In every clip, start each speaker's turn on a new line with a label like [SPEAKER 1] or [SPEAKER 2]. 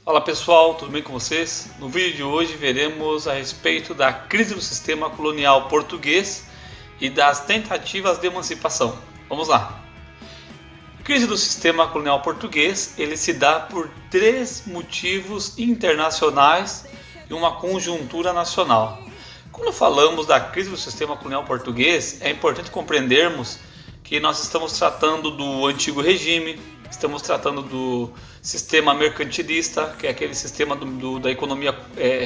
[SPEAKER 1] Fala pessoal, tudo bem com vocês? No vídeo de hoje veremos a respeito da crise do sistema colonial português e das tentativas de emancipação. Vamos lá! A crise do sistema colonial português ele se dá por três motivos internacionais e uma conjuntura nacional. Quando falamos da crise do sistema colonial português, é importante compreendermos que nós estamos tratando do antigo regime, estamos tratando do sistema mercantilista, que é aquele sistema da economia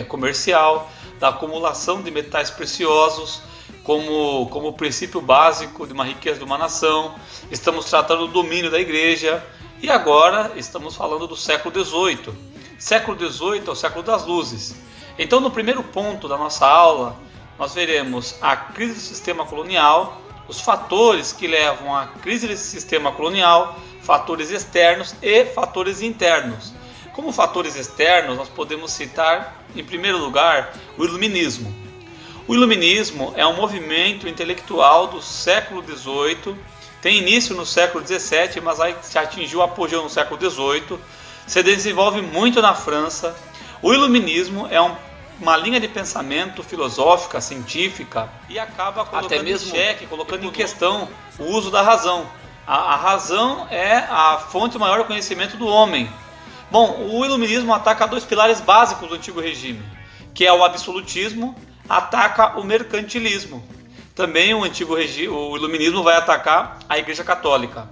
[SPEAKER 1] comercial, da acumulação de metais preciosos como princípio básico de uma riqueza de uma nação. Estamos tratando do domínio da igreja e agora estamos falando do século XVIII. Século XVIII é o século das luzes. Então, no primeiro ponto da nossa aula, nós veremos a crise do sistema colonial, os fatores que levam à crise desse sistema colonial, fatores externos e fatores internos. Como fatores externos, nós podemos citar, em primeiro lugar, o Iluminismo. O Iluminismo é um movimento intelectual do século XVIII, tem início no século XVII, mas aí se atingiu o apogeu no século XVIII, se desenvolve muito na França. O Iluminismo é uma linha de pensamento filosófica, científica, e acaba colocando até mesmo em xeque, colocando em questão o uso da razão. A razão é a fonte maior do conhecimento do homem. Bom, o Iluminismo ataca dois pilares básicos do antigo regime, que é o absolutismo, ataca o mercantilismo. Também o Iluminismo vai atacar a Igreja Católica.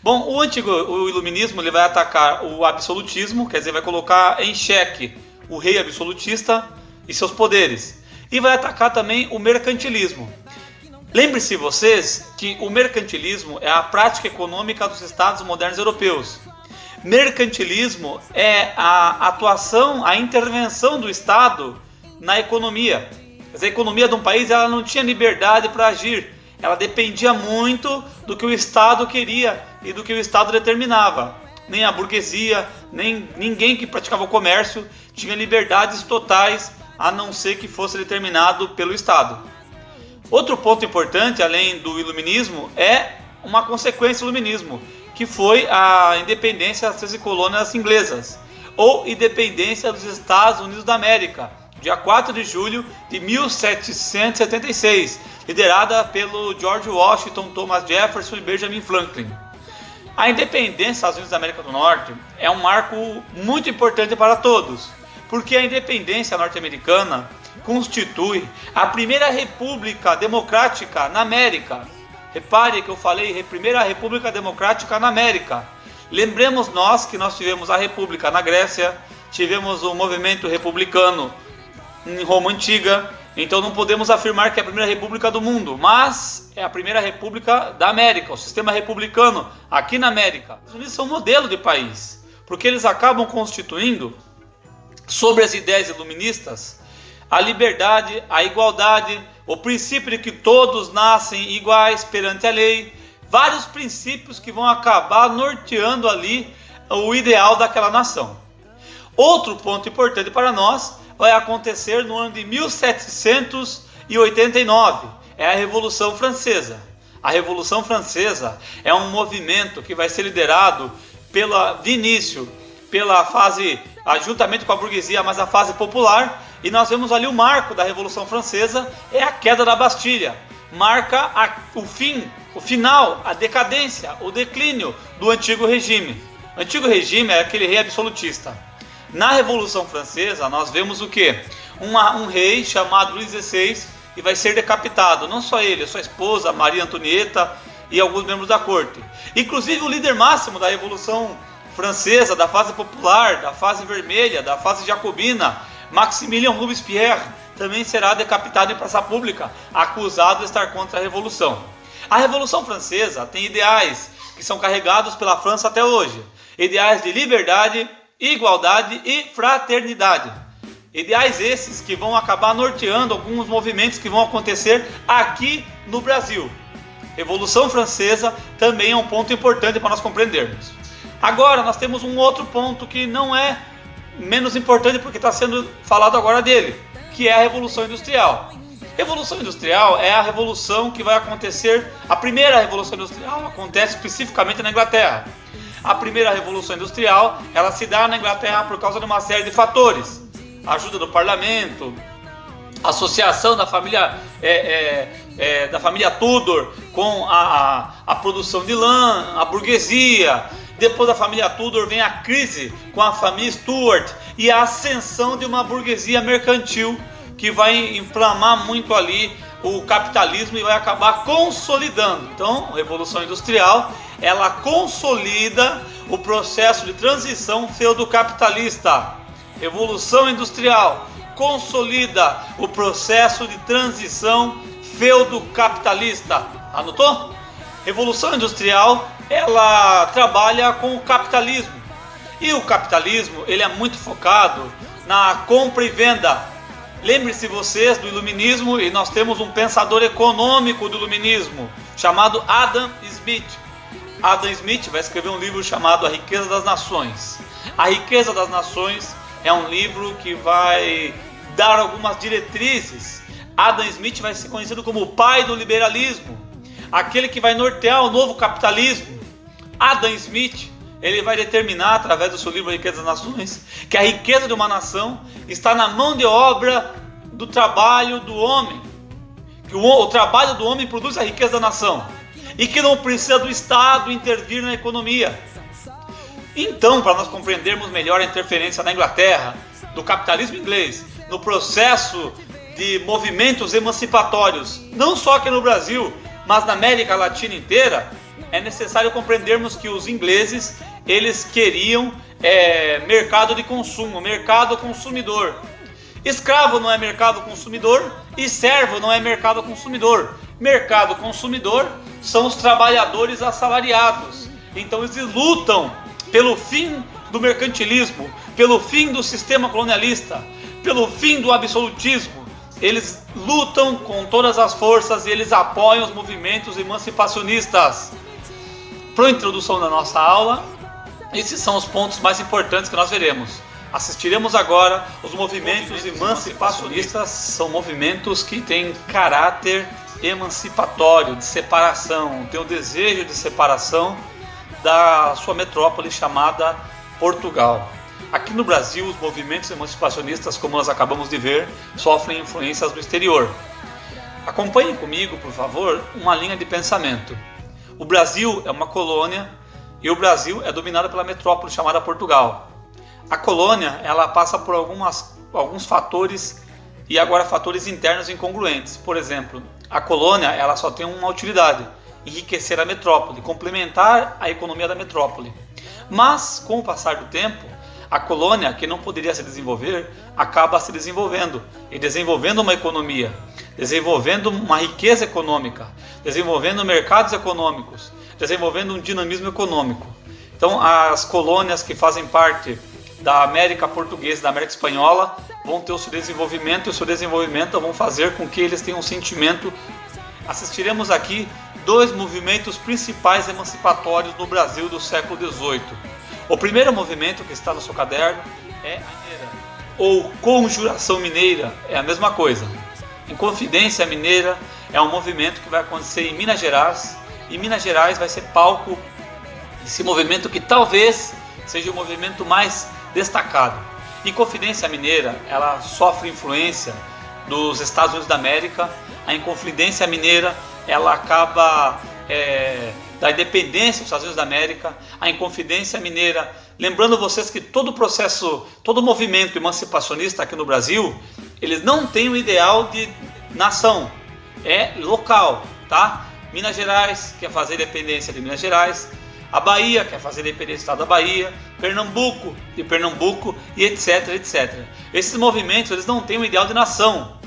[SPEAKER 1] Bom, o Iluminismo ele vai atacar o absolutismo, quer dizer, vai colocar em xeque o rei absolutista e seus poderes. E vai atacar também o mercantilismo. Lembre-se vocês que o mercantilismo é a prática econômica dos estados modernos europeus. Mercantilismo é a atuação, a intervenção do Estado na economia. A economia de um país ela não tinha liberdade para agir. Ela dependia muito do que o Estado queria e do que o Estado determinava. Nem a burguesia, nem ninguém que praticava o comércio tinha liberdades totais, a não ser que fosse determinado pelo Estado. Outro ponto importante, além do Iluminismo, é uma consequência do Iluminismo, que foi a independência das 13 colônias inglesas, ou independência dos Estados Unidos da América, dia 4 de julho de 1776, liderada pelo George Washington, Thomas Jefferson e Benjamin Franklin. A independência dos Estados Unidos da América do Norte é um marco muito importante para todos, porque a independência norte-americana constitui a primeira república democrática na América. Repare que eu falei primeira república democrática na América. Lembremos nós que nós tivemos a república na Grécia, tivemos o movimento republicano em Roma Antiga, então não podemos afirmar que é a primeira república do mundo, mas é a primeira república da América, o sistema republicano aqui na América. Os Estados Unidos são um modelo de país, porque eles acabam constituindo, sobre as ideias iluministas, a liberdade, a igualdade, o princípio de que todos nascem iguais perante a lei, vários princípios que vão acabar norteando ali o ideal daquela nação. Outro ponto importante para nós vai acontecer no ano de 1789, é a Revolução Francesa. A Revolução Francesa é um movimento que vai ser liderado de início pela fase, juntamente com a burguesia, mas a fase popular. E nós vemos ali o marco da Revolução Francesa, é a queda da Bastilha. Marca o final, a decadência, o declínio do antigo regime. O antigo regime é aquele rei absolutista. Na Revolução Francesa, nós vemos o quê? Um rei chamado Luís XVI, que vai ser decapitado. Não só ele, a sua esposa, Maria Antonieta e alguns membros da corte. Inclusive o líder máximo da Revolução Francesa, da fase popular, da fase vermelha, da fase jacobina, Maximilien Robespierre, também será decapitado em praça pública, acusado de estar contra a Revolução. A Revolução Francesa tem ideais que são carregados pela França até hoje. Ideais de liberdade, igualdade e fraternidade. Ideais esses que vão acabar norteando alguns movimentos que vão acontecer aqui no Brasil. Revolução Francesa também é um ponto importante para nós compreendermos. Agora nós temos um outro ponto que não é menos importante porque está sendo falado agora dele, que é a Revolução Industrial. Revolução Industrial é a revolução que vai acontecer, a primeira Revolução Industrial acontece especificamente na Inglaterra. A primeira Revolução Industrial, ela se dá na Inglaterra por causa de uma série de fatores. A ajuda do parlamento, a associação da família Tudor com a produção de lã, a burguesia. Depois da família Tudor vem a crise com a família Stuart e a ascensão de uma burguesia mercantil que vai inflamar muito ali o capitalismo e vai acabar consolidando. Então, a Revolução Industrial, ela consolida o processo de transição feudo-capitalista. Revolução Industrial consolida o processo de transição feudo-capitalista. Anotou? Revolução Industrial, ela trabalha com o capitalismo. E o capitalismo, ele é muito focado na compra e venda. Lembre-se vocês do Iluminismo, e nós temos um pensador econômico do Iluminismo, chamado Adam Smith. Adam Smith vai escrever um livro chamado A Riqueza das Nações. A Riqueza das Nações é um livro que vai dar algumas diretrizes. Adam Smith vai ser conhecido como o pai do liberalismo, aquele que vai nortear o novo capitalismo. Adam Smith, ele vai determinar, através do seu livro A Riqueza das Nações, que a riqueza de uma nação está na mão de obra do trabalho do homem. Que o trabalho do homem produz a riqueza da nação. E que não precisa do Estado intervir na economia. Então, para nós compreendermos melhor a interferência na Inglaterra, do capitalismo inglês, no processo de movimentos emancipatórios, não só aqui no Brasil, mas na América Latina inteira, é necessário compreendermos que os ingleses, eles queriam mercado de consumo, mercado consumidor. Escravo não é mercado consumidor e servo não é mercado consumidor. Mercado consumidor são os trabalhadores assalariados. Então eles lutam pelo fim do mercantilismo, pelo fim do sistema colonialista, pelo fim do absolutismo. Eles lutam com todas as forças e eles apoiam os movimentos emancipacionistas. Para a introdução da nossa aula, esses são os pontos mais importantes que nós veremos. Assistiremos agora os movimentos emancipacionistas. São movimentos que têm caráter emancipatório, de separação, têm o desejo de separação da sua metrópole chamada Portugal. Aqui no Brasil, os movimentos emancipacionistas, como nós acabamos de ver, sofrem influências do exterior. Acompanhem comigo, por favor, uma linha de pensamento. O Brasil é uma colônia e o Brasil é dominado pela metrópole chamada Portugal. A colônia, ela passa por alguns fatores e agora fatores internos incongruentes. Por exemplo, a colônia, ela só tem uma utilidade: enriquecer a metrópole, complementar a economia da metrópole. Mas, com o passar do tempo, a colônia, que não poderia se desenvolver, acaba se desenvolvendo e desenvolvendo uma economia, desenvolvendo uma riqueza econômica, desenvolvendo mercados econômicos, desenvolvendo um dinamismo econômico. Então, as colônias que fazem parte da América Portuguesa, da América Espanhola, vão ter o seu desenvolvimento, e o seu desenvolvimento vão fazer com que eles tenham um sentimento. Assistiremos aqui dois movimentos principais emancipatórios no Brasil do século XVIII. O primeiro movimento que está no seu caderno é a Mineira, ou Conjuração Mineira, é a mesma coisa. Inconfidência Mineira é um movimento que vai acontecer em Minas Gerais, e Minas Gerais vai ser palco desse movimento que talvez seja o movimento mais destacado. Inconfidência Mineira, ela sofre influência dos Estados Unidos da América. A Inconfidência Mineira, ela acaba da independência dos Estados Unidos da América. A Inconfidência Mineira, lembrando vocês que todo o processo, todo o movimento emancipacionista aqui no Brasil, eles não têm um ideal de nação, é local, tá? Minas Gerais quer fazer independência de Minas Gerais, a Bahia quer fazer independência do estado da Bahia, Pernambuco de Pernambuco e etc, etc. Esses movimentos, eles não têm um ideal de nação.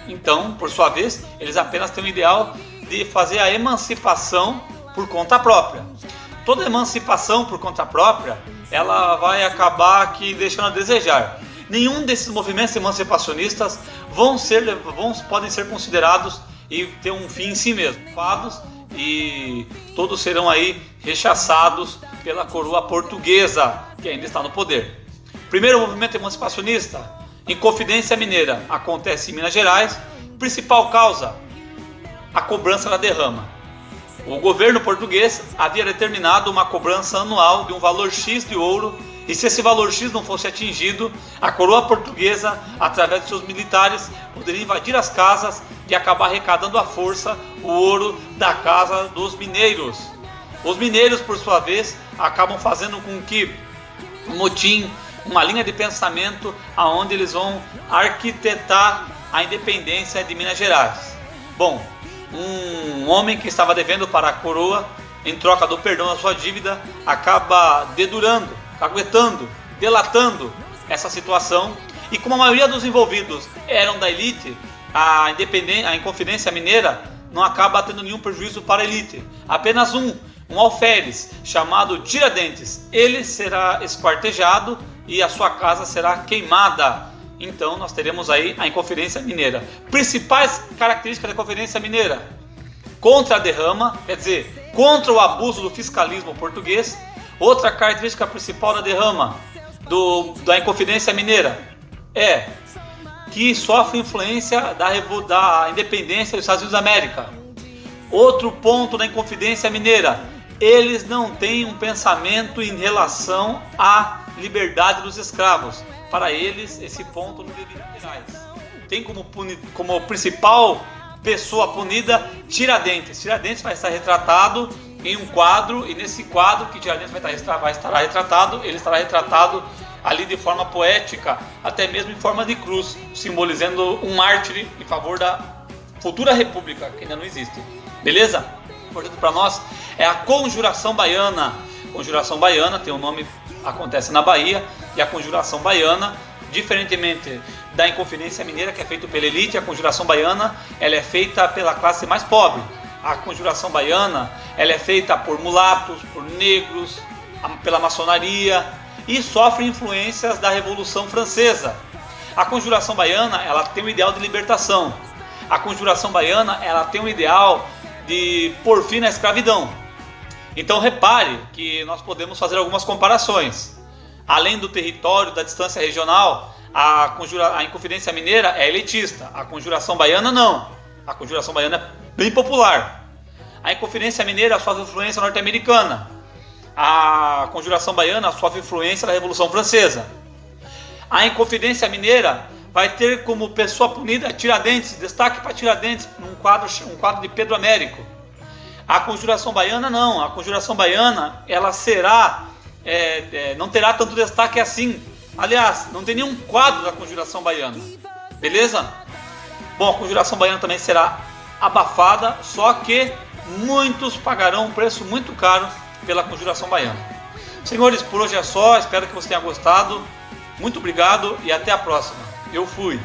[SPEAKER 1] Então, por sua vez, eles apenas têm um ideal de fazer a emancipação por conta própria. Toda emancipação por conta própria, ela vai acabar aqui deixando a desejar. Nenhum desses movimentos emancipacionistas podem ser considerados e ter um fim em si mesmo. E todos serão aí rechaçados pela coroa portuguesa, que ainda está no poder. Primeiro movimento emancipacionista, Inconfidência Mineira, acontece em Minas Gerais. Principal causa, a cobrança da derrama. O governo português havia determinado uma cobrança anual de um valor X de ouro, e se esse valor X não fosse atingido, a coroa portuguesa, através de seus militares, poderia invadir as casas e acabar arrecadando à força o ouro da casa dos mineiros. Os mineiros, por sua vez, acabam fazendo com que um motim, uma linha de pensamento, aonde eles vão arquitetar a independência de Minas Gerais. Bom, um homem que estava devendo para a coroa, em troca do perdão da sua dívida, acaba dedurando, caguetando, delatando essa situação, e como a maioria dos envolvidos eram da elite, a Inconfidência Mineira não acaba tendo nenhum prejuízo para a elite. Apenas um alferes chamado Tiradentes, ele será esquartejado e a sua casa será queimada. Então nós teremos aí a Inconfidência Mineira. Principais características da Inconfidência Mineira: contra a derrama, quer dizer, contra o abuso do fiscalismo português. Outra característica principal da derrama da Inconfidência Mineira é que sofre influência da independência dos Estados Unidos da América. Outro ponto da Inconfidência Mineira: eles não têm um pensamento em relação à liberdade dos escravos. Para eles, esse ponto não deveria ter. Tem como principal pessoa punida Tiradentes. Tiradentes vai estar retratado em um quadro, e nesse quadro que Tiradentes vai estar retratado, ele estará retratado ali de forma poética, até mesmo em forma de cruz, simbolizando um mártir em favor da futura república, que ainda não existe. Beleza? Importante para nós é a Conjuração Baiana. Conjuração Baiana tem um nome, acontece na Bahia, e a Conjuração Baiana, diferentemente da Inconfidência Mineira, que é feita pela elite, a Conjuração Baiana ela é feita pela classe mais pobre. A Conjuração Baiana ela é feita por mulatos, por negros, pela maçonaria, e sofre influências da Revolução Francesa. A Conjuração Baiana ela tem um ideal de libertação. A Conjuração Baiana ela tem um ideal de pôr fim na escravidão. Então repare que nós podemos fazer algumas comparações. Além do território, da distância regional, a Inconfidência Mineira é elitista. A Conjuração Baiana não. A Conjuração Baiana é bem popular. A Inconfidência Mineira sofre influência norte-americana. A Conjuração Baiana sofre influência da Revolução Francesa. A Inconfidência Mineira vai ter como pessoa punida Tiradentes. Destaque para Tiradentes, um quadro de Pedro Américo. A Conjuração Baiana não. A Conjuração Baiana ela será não terá tanto destaque assim. Aliás, não tem nenhum quadro da Conjuração Baiana. Beleza? Bom, a Conjuração Baiana também será abafada, só que muitos pagarão um preço muito caro pela Conjuração Baiana. Senhores, por hoje é só. Espero que você tenha gostado. Muito obrigado e até a próxima. Eu fui.